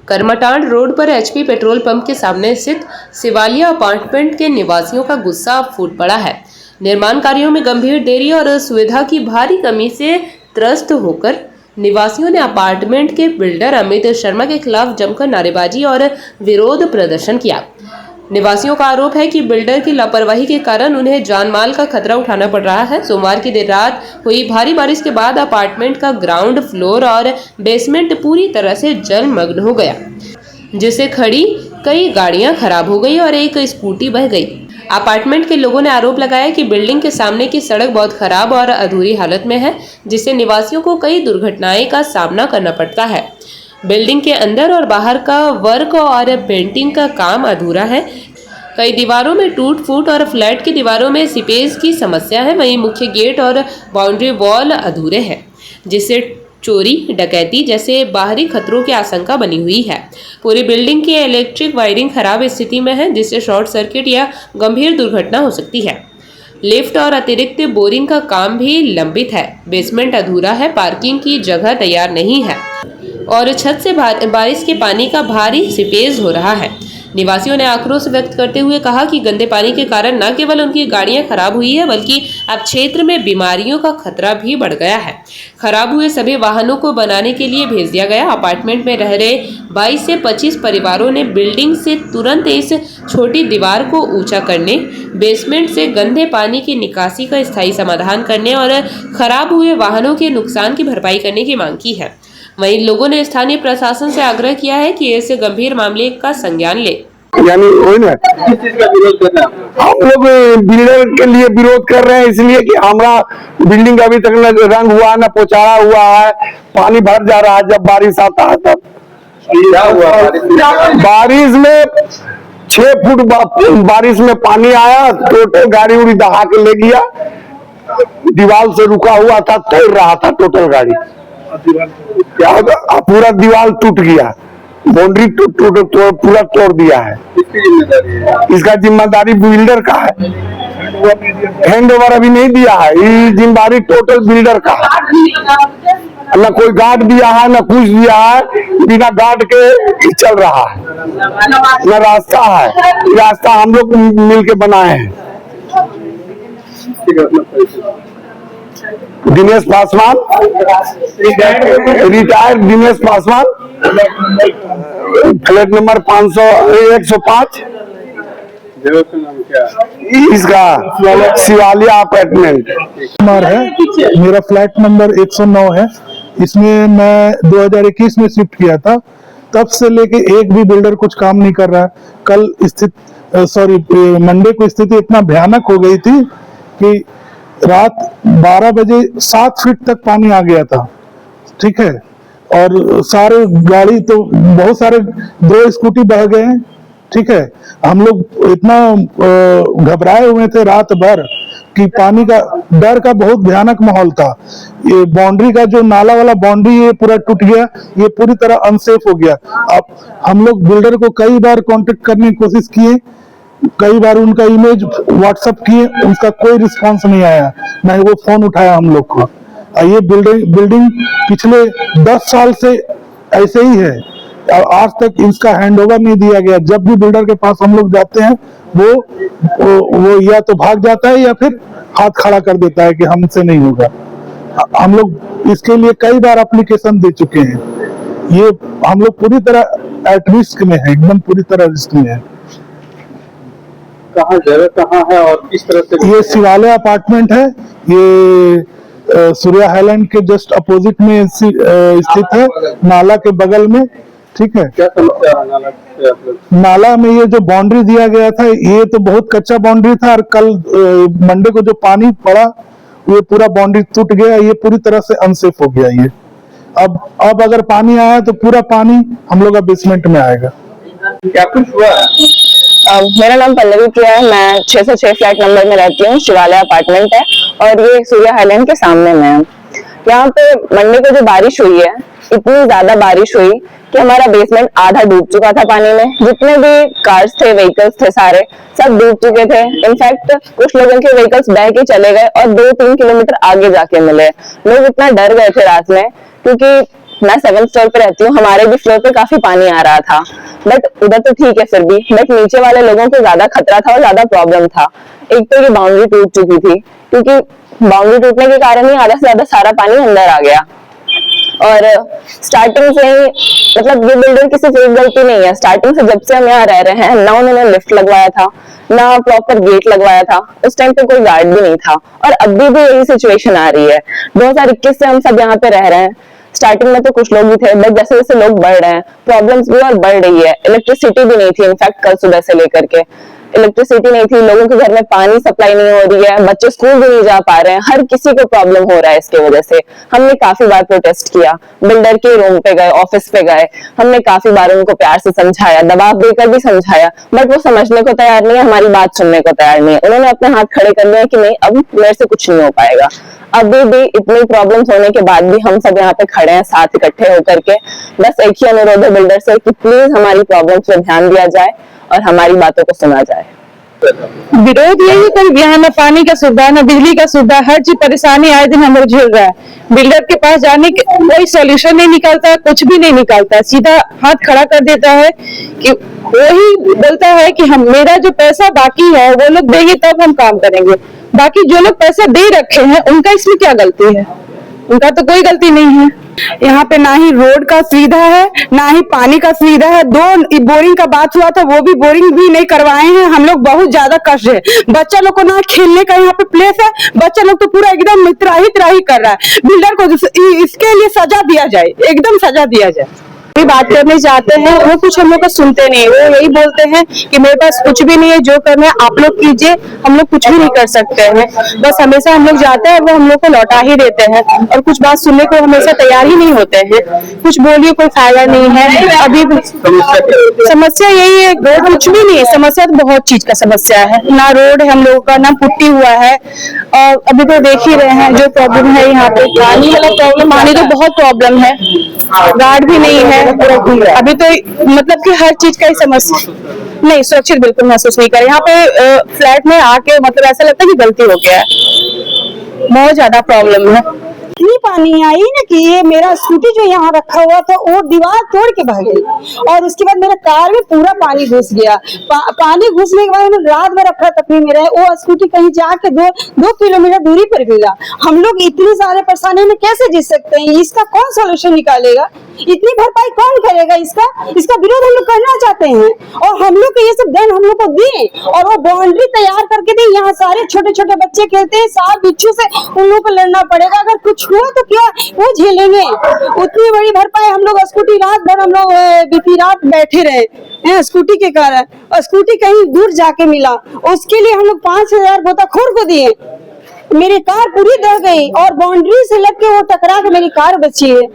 Karmatand road पर HP petrol pump के सामने स्थित शिवालिया अपार्टमेंट के निवासियों का गुस्सा अब फूट पड़ा है। निर्माण कार्यों में गंभीर देरी और सुविधा की भारी कमी से त्रस्त होकर निवासियों ने अपार्टमेंट के बिल्डर अमित शर्मा के खिलाफ जमकर नारेबाजी और विरोध प्रदर्शन किया। निवासियों का आरोप है कि बिल्डर की लापरवाही के कारण उन्हें जान माल का खतरा उठाना पड़ रहा है। सोमवार की देर रात हुई भारी बारिश के बाद अपार्टमेंट का ग्राउंड फ्लोर और बेसमेंट पूरी तरह से जलमग्न हो गया, जिससे खड़ी कई गाड़ियां खराब हो गई और एक स्कूटी बह गई। अपार्टमेंट के लोगों ने आरोप लगाया कि बिल्डिंग के सामने की सड़क बहुत खराब और अधूरी हालत में है, जिससे निवासियों को कई दुर्घटनाएं का सामना करना पड़ता है। बिल्डिंग के अंदर और बाहर का वर्क और पेंटिंग का काम अधूरा है। कई दीवारों में टूट फूट और फ्लैट की दीवारों में सीपेज की समस्या है। वहीं मुख्य गेट और बाउंड्री वॉल अधूरे हैं, जिससे चोरी डकैती जैसे बाहरी खतरों की आशंका बनी हुई है। पूरी बिल्डिंग की इलेक्ट्रिक वायरिंग खराब स्थिति में है, जिससे शॉर्ट सर्किट या गंभीर दुर्घटना हो सकती है। लिफ्ट और अतिरिक्त बोरिंग का काम भी लंबित है। बेसमेंट अधूरा है, पार्किंग की जगह तैयार नहीं है और छत से बारिश के पानी का भारी सीपेज हो रहा है। निवासियों ने आक्रोश व्यक्त करते हुए कहा कि गंदे पानी के कारण न केवल उनकी गाड़ियां खराब हुई है, बल्कि अब क्षेत्र में बीमारियों का खतरा भी बढ़ गया है। खराब हुए सभी वाहनों को बनाने के लिए भेज दिया गया। अपार्टमेंट में रह रहे 22 से 25 परिवारों ने बिल्डिंग से तुरंत इस छोटी दीवार को ऊंचा करने, बेसमेंट से गंदे पानी की निकासी का स्थायी समाधान करने और खराब हुए वाहनों के नुकसान की भरपाई करने की मांग की है। वहीं लोगों ने स्थानीय प्रशासन से आग्रह किया है कि ऐसे गंभीर मामले का संज्ञान ले। यानी वही ना, किस चीज का विरोध कर रहे हैं? हम लोग बिल्डर के लिए विरोध कर रहे हैं, इसलिए कि हमारा बिल्डिंग अभी तक न रंग हुआ न पोचाड़ा हुआ है। पानी भर जा रहा है जब बारिश आता है तब। क्या हुआ बारिश में 6 फुट बारिश में पानी आया, टोटल गाड़ी उड़ी दहा के ले गया। दीवार से रुका हुआ था, तोड़ रहा था टोटल गाड़ी। पूरा दीवार टूट गया, बाउंड्री पूरा तोड़ दिया है। इसकी जिम्मेदारी है? इसका जिम्मेदारी बिल्डर का है। हैंड ओवर अभी नहीं दिया है, ये जिम्मेदारी टोटल बिल्डर का है। न कोई गार्ड दिया है न कुछ दिया है, बिना गार्ड के चल रहा है। न रास्ता है, रास्ता हम लोग मिल के बनाए हैं। Dinesh Paswan, retired Dinesh Paswan, flat number 105। इसका शिवालिया अपार्टमेंट है। मेरा फ्लैट नंबर 109 है। इसमें मैं 2021 में शिफ्ट किया था। तब से लेके एक भी बिल्डर कुछ काम नहीं कर रहा है। मंडे को स्थिति इतना भयानक हो गई थी कि रात 12 बजे 7 फीट तक पानी आ गया था। ठीक है, और सारे गाड़ी तो बहुत सारे 2 स्कूटी बह गए हैं। ठीक है, हम लोग इतना घबराए हुए थे रात भर कि पानी का डर का बहुत भयानक माहौल था। ये बाउंड्री का जो नाला वाला बाउंड्री ये पूरा टूट गया, ये पूरी तरह अनसेफ हो गया। अब हम लोग बिल्डर को कई बार कांटेक्ट करने की कोशिश किए, कई बार उनका इमेज व्हाट्सएप किए, उसका कोई रिस्पांस नहीं आया, ना ही वो फोन उठाया हम लोग को। ये बिल्डिंग पिछले 10 साल से ऐसे ही है और आज तक इसका हैंडओवर नहीं दिया गया। जब भी बिल्डर के पास हम लोग जाते हैं वो या तो भाग जाता है या फिर हाथ खड़ा कर देता है कि हमसे नहीं होगा। हम लोग इसके लिए कई बार एप्लीकेशन दे चुके हैं। ये हम लोग पूरी तरह एट रिस्क में है, एकदम पूरी तरह रिस्क में है। जगह कहाँ है और किस तरह से? ये शिवालय अपार्टमेंट है। ये सूर्या हाईलैंड के जस्ट अपोजिट में स्थित है, नाला के बगल में। ठीक है, क्या समस्या है नाला में? ये जो बाउंड्री दिया गया था ये तो बहुत कच्चा बाउंड्री था और कल मंडे को जो पानी पड़ा ये पूरा बाउंड्री टूट गया। ये पूरी तरह से अनसेफ हो गया। ये अब अगर पानी आया तो पूरा पानी हम लोग का बेसमेंट में आएगा। क्या कुछ हुआ? मेरा नाम पल्लवी प्रिया है। मैं 606 फ्लैट नंबर में रहती हूँ। शिवालय अपार्टमेंट है और ये सूर्या हाईलैंड के सामने में है। यहाँ पे मंडे को जो बारिश हुई है, इतनी ज्यादा बारिश हुई कि हमारा बेसमेंट आधा डूब चुका था पानी में। जितने भी कार्स थे, व्हीकल्स थे, सारे सब डूब चुके थे। इनफैक्ट कुछ लोगों के व्हीकल्स बह के चले गए और 2-3 किलोमीटर आगे जाके मिले। लोग इतना डर गए थे रात में, क्योंकि मैं 7th फ्लोर पे रहती हूँ, हमारे भी फ्लोर पे काफी पानी आ रहा था, बट उधर तो ठीक है फिर भी, बट नीचे वाले लोगों को ज्यादा खतरा था और ज्यादा प्रॉब्लम था। एक तो ये बाउंड्री टूट चुकी थी, क्योंकि बाउंड्री टूटने के कारण ही आधा से ज्यादा सारा पानी अंदर आ गया। और स्टार्टिंग से ही मतलब ये बिल्डर की सिर्फ एक गलती नहीं है, स्टार्टिंग से जब से हम यहाँ रह रहे हैं ना उन्होंने लिफ्ट लगवाया था ना प्रॉपर गेट लगवाया था, उस टाइम पे कोई गार्ड भी नहीं था, और अभी भी यही सिचुएशन आ रही है। 2021 से हम सब यहाँ पे रह रहे हैं, स्टार्टिंग में तो कुछ लोग भी थे, बट जैसे जैसे लोग बढ़ रहे हैं प्रॉब्लम्स भी और बढ़ रही है। इलेक्ट्रिसिटी भी नहीं थी, इनफैक्ट कल सुबह से लेकर के इलेक्ट्रिसिटी नहीं थी, लोगों के घर में पानी सप्लाई नहीं हो रही है, बच्चे स्कूल भी नहीं जा पा रहे हैं, हर किसी को प्रॉब्लम हो रहा है इसके वजह से। हमने काफी बार प्रोटेस्ट किया, बिल्डर के रूम पे गए, ऑफिस पे गए, हमने काफी बार उनको प्यार से समझाया, दबाव देकर भी समझाया, बट वो समझने को तैयार नहीं है, हमारी बात सुनने को तैयार नहीं है। उन्होंने अपने हाथ खड़े कर लिए कि नहीं अब मेरे से कुछ नहीं हो पाएगा। अभी भी इतनी प्रॉब्लम्स होने के बाद भी हम सब यहाँ पे खड़े हैं साथ इकट्ठे होकर के। बस एक ही अनुरोध है बिल्डर से कि प्लीज हमारी प्रॉब्लम्स पे ध्यान दिया जाए और हमारी बातों को सुना जाए। विरोध यही पर यहाँ न पानी का सुविधा न बिजली का सुविधा, हर चीज परेशानी आए दिन हम लोग झेल रहा है। बिल्डर के पास जाने के कोई सॉल्यूशन नहीं निकालता है, कुछ भी नहीं निकालता है, सीधा हाथ खड़ा कर देता है कि वही बोलता है कि हम मेरा जो पैसा बाकी है वो लोग देंगे तब हम काम करेंगे। बाकी जो लोग पैसा दे रखे हैं उनका इसमें क्या गलती है? उनका तो कोई गलती नहीं है। यहाँ पे ना ही रोड का सुविधा है ना ही पानी का सुविधा है। 2 बोरिंग का बात हुआ था, वो भी बोरिंग भी नहीं करवाए हैं। हम लोग बहुत ज्यादा कष्ट है, बच्चा लोग को ना खेलने का यहाँ पे प्लेस है, बच्चा लोग तो पूरा एकदम त्राही कर रहा है। बिल्डर को इसके लिए सजा दिया जाए, एकदम सजा दिया जाए। बात करने जाते हैं वो कुछ हम लोग का सुनते नहीं, वो यही बोलते हैं कि मेरे पास कुछ भी नहीं है, जो करना है आप लोग कीजिए, हम लोग कुछ भी नहीं कर सकते हैं। बस हमेशा हम लोग जाते हैं वो हम लोग को लौटा ही देते हैं और कुछ बात सुनने को हमेशा तैयार ही नहीं होते हैं। कुछ बोलिए कोई फायदा नहीं है। अभी समस्या यही है, कुछ भी नहीं है, समस्या तो बहुत चीज का समस्या है, ना रोड है हम लोगों का, ना पुट्टी हुआ है, और अभी तो देख ही रहे हैं जो प्रॉब्लम है यहाँ पे पानी वाला प्रॉब्लम, पानी तो बहुत प्रॉब्लम है, गार्ड भी नहीं है। अभी तो मतलब कि हर चीज का ही समस्या नहीं, सुरक्षित बिल्कुल महसूस नहीं कर। यहाँ पे फ्लैट में आके मतलब ऐसा लगता है कि गलती हो गया है, बहुत ज्यादा प्रॉब्लम है। इतनी पानी आई ना कि ये मेरा स्कूटी जो यहाँ रखा हुआ था वो दीवार तोड़ के बह गई, और उसके बाद मेरा कार में पूरा पानी घुस गया। पानी घुसने के बाद रात भर अफरा तफरी में रहे, वो स्कूटी कहीं जाके 2 किलोमीटर दूरी पर गिरा। हम लोग इतनी सारे परेशानी में कैसे जी सकते हैं? इसका कौन सोल्यूशन निकालेगा? इतनी भरपाई कौन करेगा? इसका विरोध हम लोग करना चाहते हैं, और हम लोग को ये सब देन हम लोग को दिए और वो बाउंड्री तैयार करके दी। यहाँ सारे छोटे छोटे बच्चे खेलते हैं, सांप बिच्छू से उन लोगों को लड़ना पड़ेगा। अगर कुछ हुआ तो क्या वो झेलेंगे? उतनी बड़ी भरपाई हम लोग स्कूटी रात भर हम लोग बीती रात बैठे रहे स्कूटी के कारण, और स्कूटी कहीं दूर जाके मिला, उसके लिए हम लोग 5,000 गोताखोर को दिए। मेरी कार पूरी दह गई और बाउंड्री से लग के वो टकरा के मेरी कार बची है।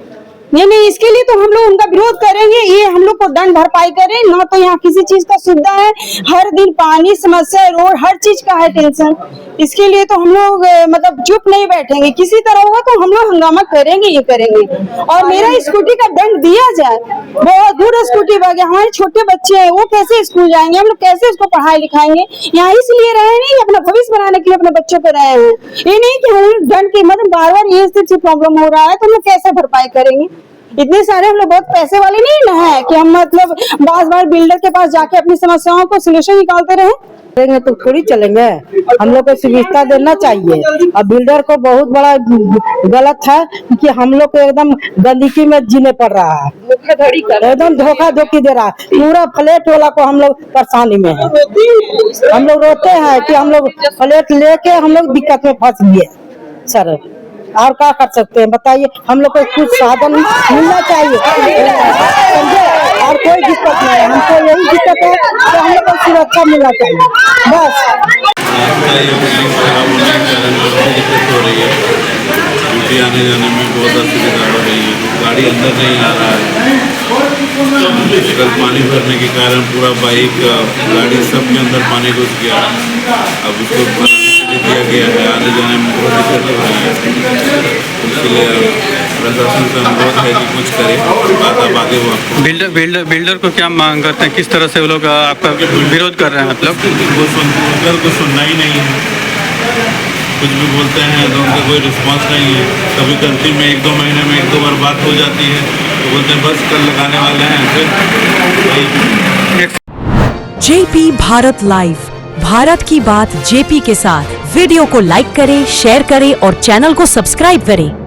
नहीं, इसके लिए तो हम लोग उनका विरोध करेंगे, ये हम लोग को दंड भरपाई करें ना। तो यहाँ किसी चीज का सुविधा है, हर दिन पानी समस्या, रोड, हर चीज का है टेंशन। इसके लिए तो हम लोग मतलब चुप नहीं बैठेंगे, किसी तरह होगा तो हम लोग हंगामा करेंगे, ये करेंगे। और मेरा स्कूटी का दंड दिया जाए, बहुत दूर स्कूटी बह गया, हमारे छोटे बच्चे हैं, वो कैसे स्कूल जाएंगे? हम लोग कैसे उसको पढ़ाई लिखाएंगे? यहाँ इसलिए रहे नहीं, अपना भविष्य बनाने के लिए अपने बच्चों को रहे हैं। ये नहीं कि हम दंड की मतलब बार बार ये स्थिति प्रॉब्लम हो रहा है तो हम लोग कैसे भरपाई करेंगे? इतने सारे हम लोग बहुत पैसे वाले नहीं ना है कि हम मतलब बार बिल्डर के पास जाके अपनी समस्याओं को सोल्यूशन निकालते रहे। तो थोड़ी चलेंगे, हम लोग को सुविधा देना चाहिए। अब बिल्डर को बहुत बड़ा गलत है कि हम लोग को एकदम गंदगी में जीने पड़ रहा है, धोखाधड़ी कर, एकदम धोखा-धोखी दे रहा है। पूरा फ्लैट वाला को हम लोग परेशानी में है, हम लोग रोते हैं कि हम लोग फ्लैट लेके हम लोग दिक्कत में फंस गए सर। और क्या कर सकते हैं बताइए? हम लोग को कुछ साधन मिलना चाहिए, समझे? और कोई दिक्कत नहीं है, हमको यही दिक्कत है कि हम लोग को सुरक्षा मिलना चाहिए बस। आने जाने में बहुत असुविधा हो रही है, गाड़ी अंदर नहीं आ रहा है। कल पानी भरने के कारण पूरा बाइक गाड़ी सब के अंदर पानी घुस गया। अब उसको दिया गया है, आने जाने में बहुत दिक्कत हो रही है। इसलिए प्रशासन से अनुरोध है कि कुछ करे, बात आप आगे बढ़ो। बिल्डर को क्या मांग करते हैं? किस तरह से वो लोग आपका विरोध कर रहे हैं? मतलब बिल्डर को सुनना ही नहीं है, कुछ भी बोलते हैं तो उनका कोई रिस्पांस नहीं है। कभी गलती में 1-2 महीने में 1-2 बार बात हो जाती है तो बोलते हैं बस कल लगाने वाले हैं। फिर जेपी भारत लाइव, भारत की बात जेपी के साथ। वीडियो को लाइक करें, शेयर करें और चैनल को सब्सक्राइब करें।